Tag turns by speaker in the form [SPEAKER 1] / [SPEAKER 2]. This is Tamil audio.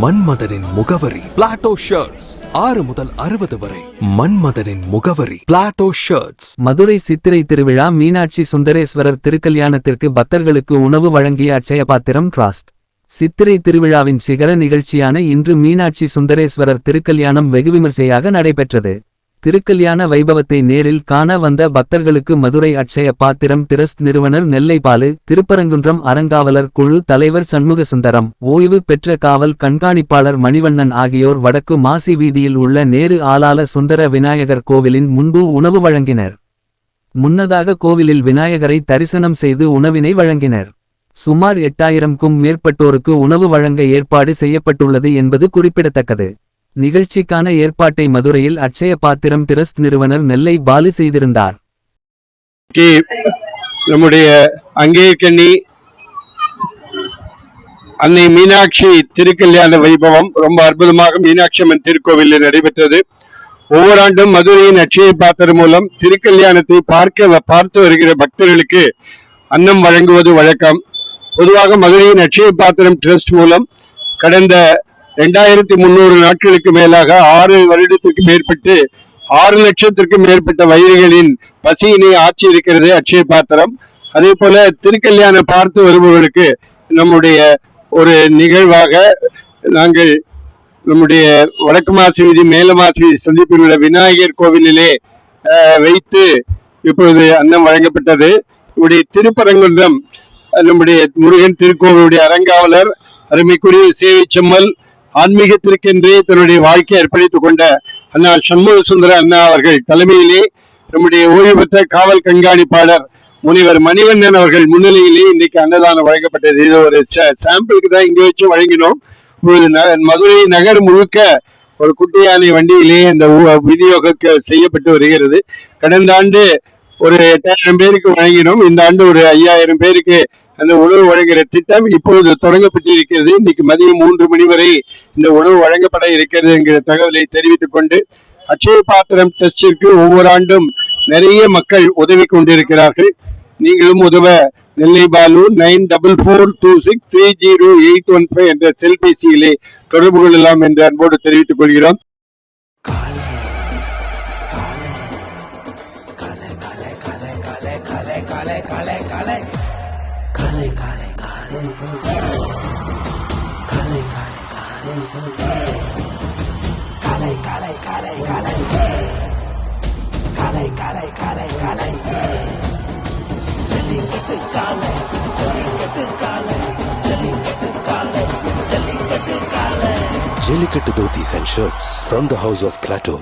[SPEAKER 1] மன்மதனின் முகவரி பிளாட்டோ ஷர்ட்ஸ். 6 முதல் 60 வரை. மன்மதனின் முகவரி பிளாட்டோ ஷர்ட்ஸ்.
[SPEAKER 2] மதுரை சித்திரை திருவிழா மீனாட்சி சுந்தரேஸ்வரர் திருக்கல்யாணத்திற்கு பக்தர்களுக்கு உணவு வழங்கிய அட்சயபாத்திரம் டிரஸ்ட். சித்திரை திருவிழாவின் சிகர நிகழ்ச்சியான இன்று மீனாட்சி சுந்தரேஸ்வரர் திருக்கல்யாணம் வெகுவிமர்சையாக நடைபெற்றது. திருக்கல்யாண வைபவத்தை நேரில் காண வந்த பக்தர்களுக்கு மதுரை அட்சய பாத்திரம் டிரஸ்ட் நிறுவனர் நெல்லை பாலு, திருப்பரங்குன்றம் அறங்காவலர் குழு தலைவர் சண்முகசுந்தரம், ஓய்வு பெற்ற காவல் கண்காணிப்பாளர் மணிவண்ணன் ஆகியோர் வடக்கு மாசி வீதியில் உள்ள நேரு ஆலால சுந்தர விநாயகர் கோவிலின் முன்பு உணவு வழங்கினர். முன்னதாக கோவிலில் விநாயகரை தரிசனம் செய்து உணவினை வழங்கினர். சுமார் 8000க்கும் மேற்பட்டோருக்கு உணவு வழங்க ஏற்பாடு செய்யப்பட்டுள்ளது என்பது குறிப்பிடத்தக்கது. நிகழ்ச்சிக்கான ஏற்பாட்டை மதுரையில் அட்சய பாத்திரம் டிரஸ்ட் நிறுவனர் நெல்லை பாலு செய்திருந்தார்.
[SPEAKER 3] நம்முடைய அங்கேயக்கண்ணி அன்னை மீனாட்சி திருக்கல்யாண வைபவம் ரொம்ப அற்புதமாக மீனாட்சி அம்மன் திருக்கோவிலில் நடைபெற்றது. ஒவ்வொரு ஆண்டும் மதுரையின் அட்சய பாத்திரம் மூலம் திருக்கல்யாணத்தை பார்த்து வருகிற பக்தர்களுக்கு அன்னம் வழங்குவது வழக்கம். பொதுவாக மதுரையின் அட்சய பாத்திரம் டிரஸ்ட் மூலம் கடந்த 2300 நாட்களுக்கு மேலாக 6 வருடத்திற்கு மேற்பட்டு 6 லட்சத்திற்கும் மேற்பட்ட வயிறுகளின் பசியினை ஆட்சி இருக்கிறது அட்சய பாத்திரம். அதே போல திருக்கல்யாணம் பார்த்து வருபவர்களுக்கு நம்முடைய ஒரு நிகழ்வாக நாங்கள் நம்முடைய வடக்கு மாசி வீதி மேலமாசி வீதி சந்திப்பில் உள்ள விநாயகர் கோவிலிலே வைத்து இப்பொழுது அன்னம் வழங்கப்பட்டது. நம்முடைய திருப்பரங்குன்றம் நம்முடைய முருகன் திருக்கோவிலுடைய அறங்காவலர் அருமைக்குரிய சேவை செம்மல் ஆன்மீகத்திற்கென்றே தன்னுடைய வாழ்க்கையை அர்ப்பணித்துக் கொண்ட அண்ணா சண்முக சுந்தர அண்ணா அவர்கள் தலைமையிலே நம்முடைய ஓய்வு பெற்ற காவல் கண்காணிப்பாளர் முனிவர் மணிவண்ணன் அவர்கள் முன்னிலையிலே இன்றைக்கு அன்னதானம் வழங்கப்பட்டது. இது ஒரு சாம்பிளுக்கு தான் இங்க வச்சு வழங்கினோம். மதுரை நகர் முழுக்க ஒரு குட்டி யானை வண்டியிலே இந்த விநியோகம் செய்யப்பட்டு வருகிறது. கடந்த ஆண்டு ஒரு 8000 பேருக்கு வழங்கினோம். இந்த ஆண்டு ஒரு 5000 பேருக்கு அந்த உணவு வழங்குகிற திட்டம் இப்பொழுது தொடங்கப்பட்டிருக்கிறது. இன்னைக்கு மதியம் 3 மணி வரை இந்த உணவு வழங்கப்பட இருக்கிறது என்கிற தகவலை தெரிவித்துக் கொண்டு அட்சய பாத்திரம் டெஸ்டிற்கு ஒவ்வொரு ஆண்டும் நிறைய மக்கள் உதவி கொண்டிருக்கிறார்கள். நீங்களும் உதவ நெல்லை பாலு 9442630815 என்ற செல்பேசியிலே தொடர்பு கொள்ளலாம் என்று அன்போடு தெரிவித்துக் கொள்கிறோம்.
[SPEAKER 4] Jellicate dhotis and shirts from the house of Plateau.